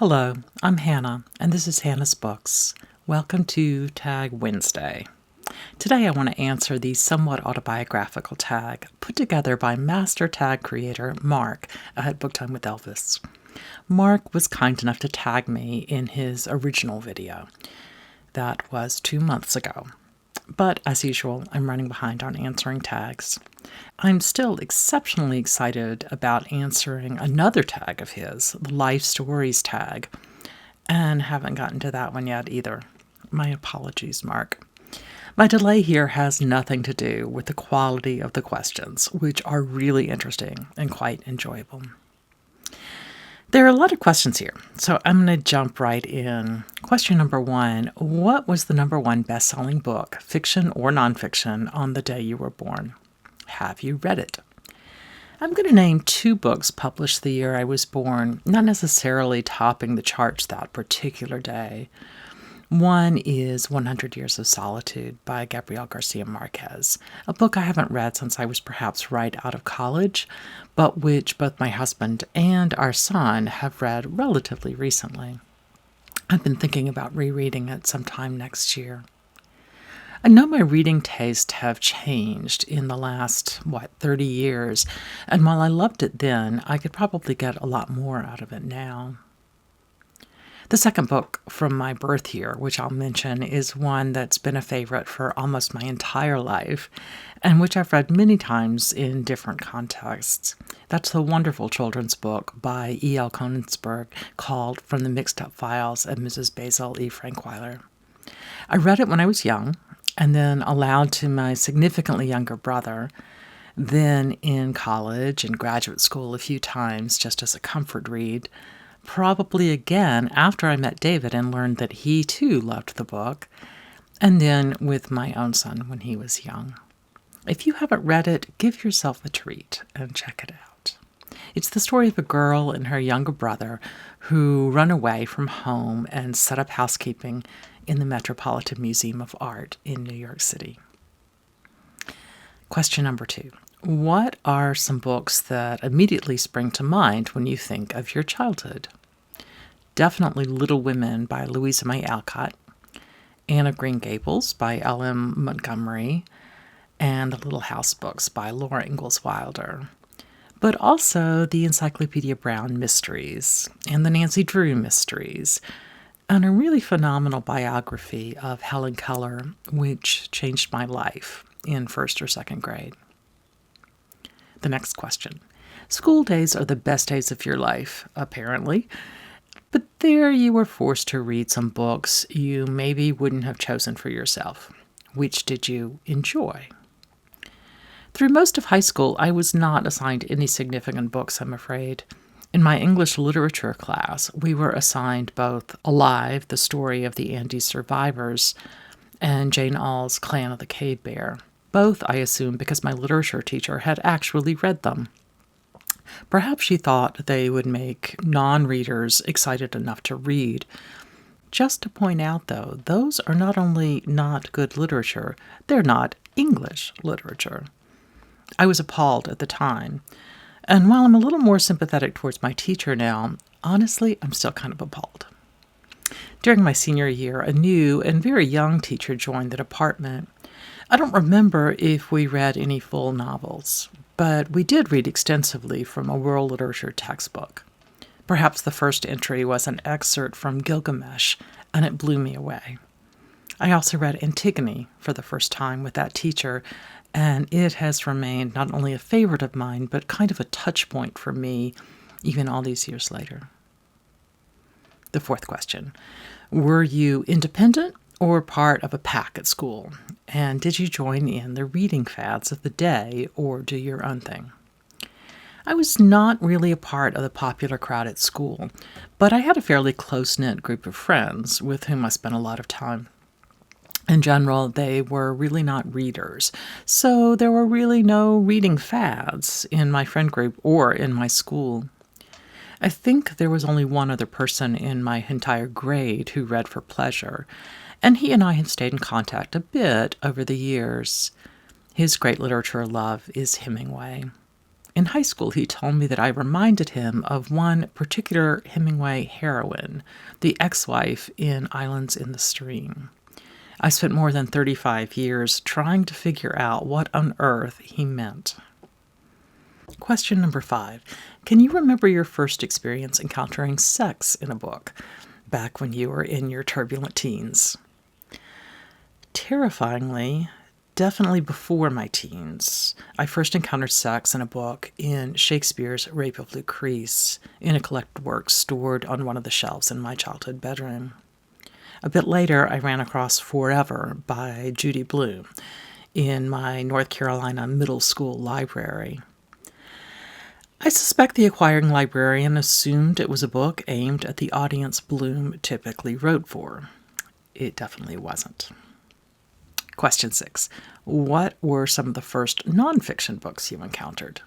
Hello, I'm Hannah, and this is Hannah's Books. Welcome to Tag Wednesday. Today I want to answer the somewhat autobiographical tag put together by master tag creator Mark at Book Time with Elvis. Mark was kind enough to tag me in his original video. That was 2 months ago. But as usual, I'm running behind on answering tags. I'm still exceptionally excited about answering another tag of his, the Life Stories tag, and haven't gotten to that one yet either. My apologies, Mark. My delay here has nothing to do with the quality of the questions, which are really interesting and quite enjoyable. There are a lot of questions here, so I'm going to jump right in. Question number 1, what was the number 1 best-selling book, fiction or nonfiction, on the day you were born? Have you read it? I'm going to name 2 books published the year I was born, not necessarily topping the charts that particular day. One is 100 Years of Solitude by Gabriel Garcia Marquez, a book I haven't read since I was perhaps right out of college, but which both my husband and our son have read relatively recently. I've been thinking about rereading it sometime next year. I know my reading tastes have changed in the last, 30 years, and while I loved it then, I could probably get a lot more out of it now. The second book from my birth year, which I'll mention, is one that's been a favorite for almost my entire life, and which I've read many times in different contexts. That's the wonderful children's book by E.L. Konigsberg called From the Mixed Up Files of Mrs. Basil E. Frankweiler. I read it when I was young, and then aloud to my significantly younger brother, then in college and graduate school a few times just as a comfort read, probably again after I met David and learned that he too loved the book, and then with my own son when he was young. If you haven't read it, give yourself a treat and check it out. It's the story of a girl and her younger brother who run away from home and set up housekeeping in the Metropolitan Museum of Art in New York City. Question number 2. What are some books that immediately spring to mind when you think of your childhood? Definitely Little Women by Louisa May Alcott, Anne of Green Gables by L.M. Montgomery, and the Little House books by Laura Ingalls Wilder. But also the Encyclopedia Brown mysteries and the Nancy Drew mysteries, and a really phenomenal biography of Helen Keller, which changed my life in 1st or 2nd grade. The next question. School days are the best days of your life, apparently. But there you were forced to read some books you maybe wouldn't have chosen for yourself. Which did you enjoy? Through most of high school, I was not assigned any significant books, I'm afraid. In my English literature class, we were assigned both Alive, the story of the Andes survivors, and Jane Austen's Clan of the Cave Bear. Both, I assume, because my literature teacher had actually read them. Perhaps she thought they would make non-readers excited enough to read. Just to point out, though, those are not only not good literature, they're not English literature. I was appalled at the time, and while I'm a little more sympathetic towards my teacher now, honestly, I'm still kind of appalled. During my senior year, a new and very young teacher joined the department. I don't remember if we read any full novels, but we did read extensively from a world literature textbook. Perhaps the first entry was an excerpt from Gilgamesh, and it blew me away. I also read Antigone for the first time with that teacher, and it has remained not only a favorite of mine, but kind of a touch point for me, even all these years later. The 4th question. Were you independent or part of a pack at school? And did you join in the reading fads of the day or do your own thing? I was not really a part of the popular crowd at school, but I had a fairly close-knit group of friends with whom I spent a lot of time. In general, they were really not readers, so there were really no reading fads in my friend group or in my school. I think there was only one other person in my entire grade who read for pleasure, and he and I have stayed in contact a bit over the years. His great literature love is Hemingway. In high school, he told me that I reminded him of one particular Hemingway heroine, the ex-wife in Islands in the Stream. I spent more than 35 years trying to figure out what on earth he meant. Question number 5. Can you remember your first experience encountering sex in a book, back when you were in your turbulent teens? Terrifyingly, definitely before my teens. I first encountered sex in a book in Shakespeare's Rape of Lucrece, in a collected work stored on one of the shelves in my childhood bedroom. A bit later, I ran across Forever by Judy Blume in my North Carolina middle school library. I suspect the acquiring librarian assumed it was a book aimed at the audience Blume typically wrote for. It definitely wasn't. Question 6. What were some of the first nonfiction books you encountered?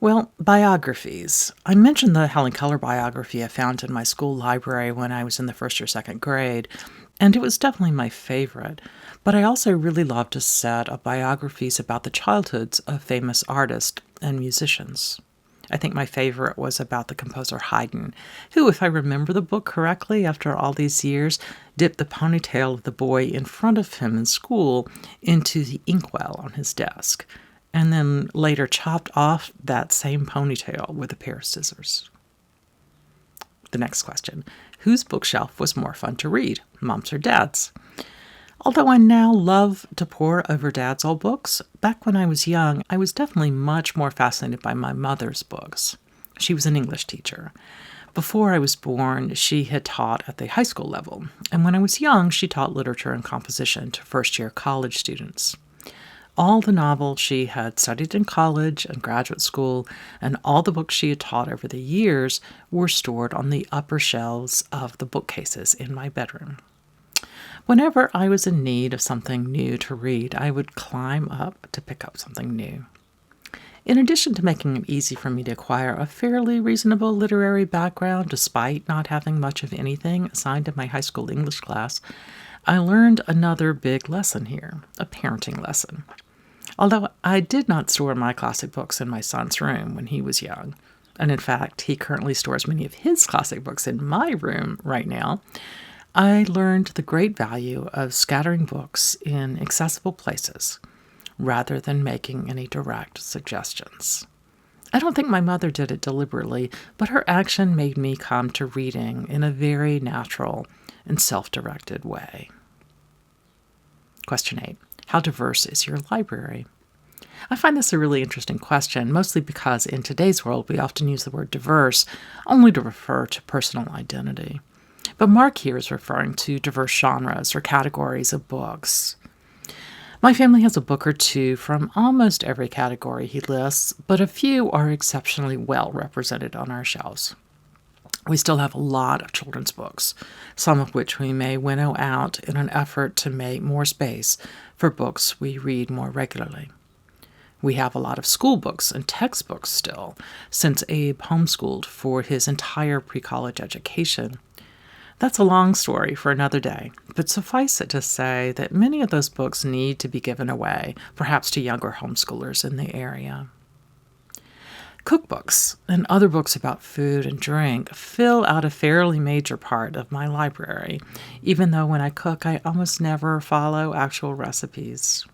Well, biographies. I mentioned the Helen Keller biography I found in my school library when I was in the first or second grade, and it was definitely my favorite. But I also really loved a set of biographies about the childhoods of famous artists and musicians. I think my favorite was about the composer Haydn, who, if I remember the book correctly, after all these years, dipped the ponytail of the boy in front of him in school into the inkwell on his desk, and then later chopped off that same ponytail with a pair of scissors. The next question. Whose bookshelf was more fun to read, Mom's or Dad's? Although I now love to pore over Dad's old books, back when I was young, I was definitely much more fascinated by my mother's books. She was an English teacher. Before I was born, she had taught at the high school level, and when I was young, she taught literature and composition to first-year college students. All the novels she had studied in college and graduate school, and all the books she had taught over the years were stored on the upper shelves of the bookcases in my bedroom. Whenever I was in need of something new to read, I would climb up to pick up something new. In addition to making it easy for me to acquire a fairly reasonable literary background despite not having much of anything assigned in my high school English class, I learned another big lesson here, a parenting lesson. Although I did not store my classic books in my son's room when he was young, and in fact, he currently stores many of his classic books in my room right now, I learned the great value of scattering books in accessible places rather than making any direct suggestions. I don't think my mother did it deliberately, but her action made me come to reading in a very natural and self-directed way. Question 8. How diverse is your library? I find this a really interesting question, mostly because in today's world we often use the word diverse only to refer to personal identity. But Mark here is referring to diverse genres or categories of books. My family has a book or two from almost every category he lists, but a few are exceptionally well represented on our shelves. We still have a lot of children's books, some of which we may winnow out in an effort to make more space for books we read more regularly. We have a lot of school books and textbooks still, since Abe homeschooled for his entire pre-college education. That's a long story for another day, but suffice it to say that many of those books need to be given away, perhaps to younger homeschoolers in the area. Cookbooks and other books about food and drink fill out a fairly major part of my library, even though when I cook, I almost never follow actual recipes.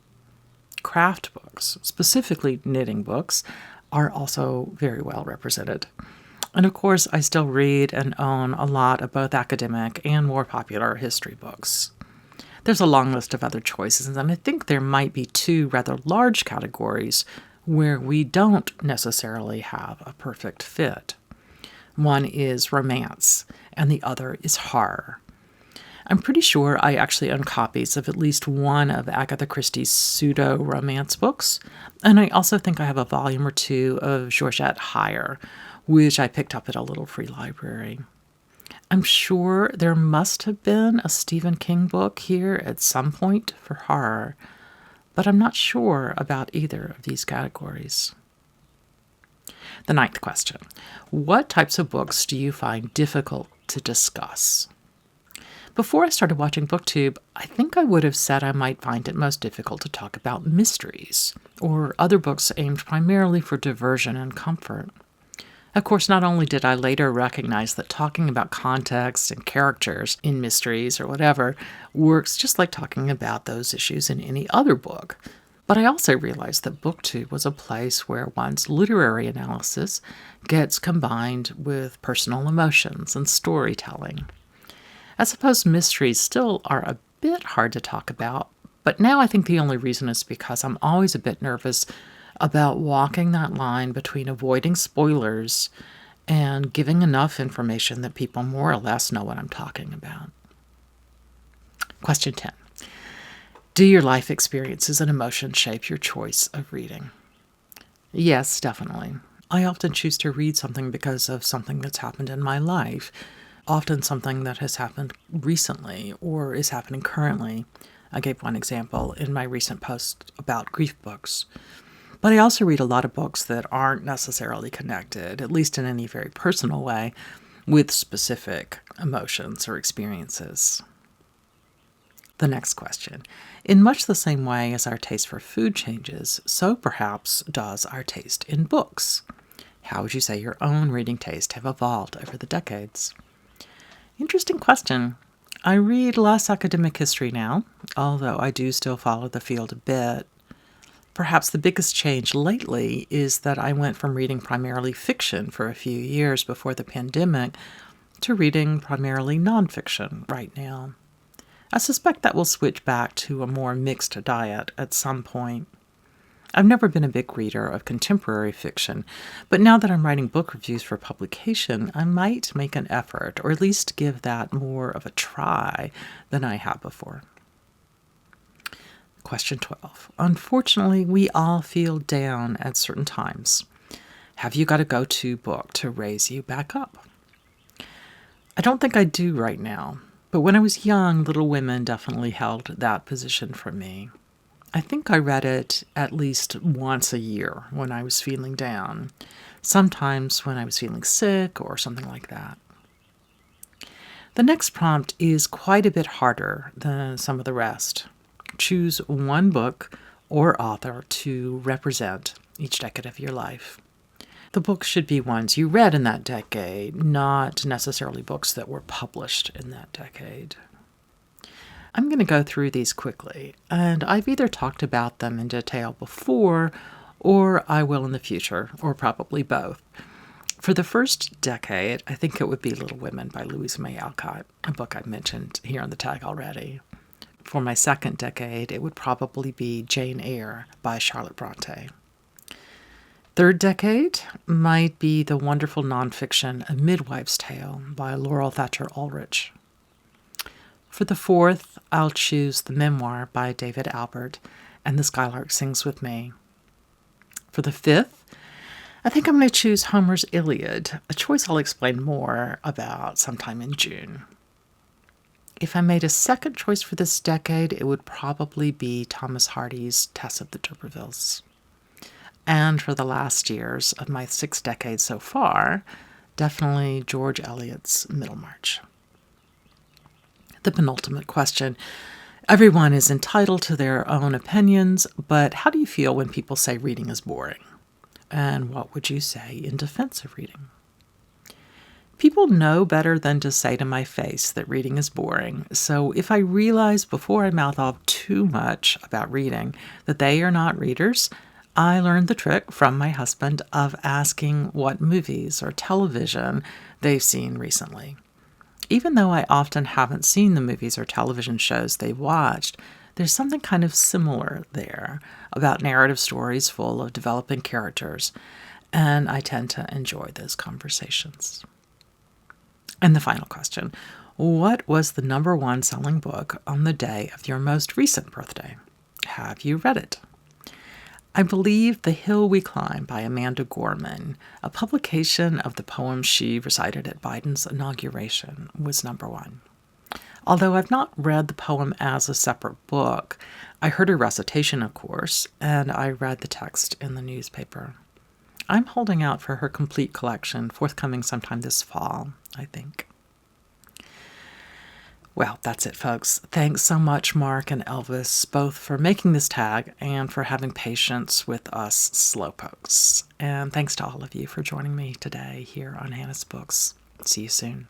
Craft books, specifically knitting books, are also very well represented. And of course, I still read and own a lot of both academic and more popular history books. There's a long list of other choices, and I think there might be two rather large categories where we don't necessarily have a perfect fit. One is romance, and the other is horror. I'm pretty sure I actually own copies of at least one of Agatha Christie's pseudo-romance books, and I also think I have a volume or two of Georgette Heyer, which I picked up at a little free library. I'm sure there must have been a Stephen King book here at some point for horror, but I'm not sure about either of these categories. The 9th question. What types of books do you find difficult to discuss? Before I started watching BookTube, I think I would have said I might find it most difficult to talk about mysteries or other books aimed primarily for diversion and comfort. Of course, not only did I later recognize that talking about context and characters in mysteries or whatever works just like talking about those issues in any other book, but I also realized that BookTube was a place where one's literary analysis gets combined with personal emotions and storytelling. I suppose mysteries still are a bit hard to talk about, but now I think the only reason is because I'm always a bit nervous about walking that line between avoiding spoilers and giving enough information that people more or less know what I'm talking about. Question 10. Do your life experiences and emotions shape your choice of reading? Yes, definitely. I often choose to read something because of something that's happened in my life, often something that has happened recently or is happening currently. I gave one example in my recent post about grief books. But I also read a lot of books that aren't necessarily connected, at least in any very personal way, with specific emotions or experiences. The next question. In much the same way as our taste for food changes, so perhaps does our taste in books. How would you say your own reading taste have evolved over the decades? Interesting question. I read less academic history now, although I do still follow the field a bit. Perhaps the biggest change lately is that I went from reading primarily fiction for a few years before the pandemic to reading primarily nonfiction right now. I suspect that will switch back to a more mixed diet at some point. I've never been a big reader of contemporary fiction, but now that I'm writing book reviews for publication, I might make an effort, or at least give that more of a try than I have before. Question 12. Unfortunately, we all feel down at certain times. Have you got a go-to book to raise you back up? I don't think I do right now, but when I was young, Little Women definitely held that position for me. I think I read it at least once a year when I was feeling down, sometimes when I was feeling sick or something like that. The next prompt is quite a bit harder than some of the rest. Choose one book or author to represent each decade of your life. The books should be ones you read in that decade, not necessarily books that were published in that decade. I'm going to go through these quickly, and I've either talked about them in detail before, or I will in the future, or probably both. For the first decade, I think it would be Little Women by Louisa May Alcott, a book I've mentioned here on the tag already. For my second decade, it would probably be Jane Eyre by Charlotte Bronte. Third decade might be the wonderful nonfiction A Midwife's Tale by Laurel Thatcher Ulrich. For the fourth, I'll choose the memoir by David Albert, And the Skylark Sings with Me. For the fifth, I think I'm going to choose Homer's Iliad, a choice I'll explain more about sometime in June. If I made a second choice for this decade, it would probably be Thomas Hardy's Tess of the D'Urbervilles. And for the last years of my 6 decades so far, definitely George Eliot's Middlemarch. The penultimate question. Everyone is entitled to their own opinions, but how do you feel when people say reading is boring? And what would you say in defense of reading? People know better than to say to my face that reading is boring, so if I realize before I mouth off too much about reading that they are not readers, I learned the trick from my husband of asking what movies or television they've seen recently. Even though I often haven't seen the movies or television shows they've watched, there's something kind of similar there about narrative stories full of developing characters, and I tend to enjoy those conversations. And the final question, what was the #1 selling book on the day of your most recent birthday? Have you read it? I believe The Hill We Climb by Amanda Gorman, a publication of the poem she recited at Biden's inauguration, was #1. Although I've not read the poem as a separate book, I heard a recitation, of course, and I read the text in the newspaper. I'm holding out for her complete collection, forthcoming sometime this fall, I think. Well, that's it, folks. Thanks so much, Mark and Elvis, both for making this tag and for having patience with us slowpokes. And thanks to all of you for joining me today here on Hannah's Books. See you soon.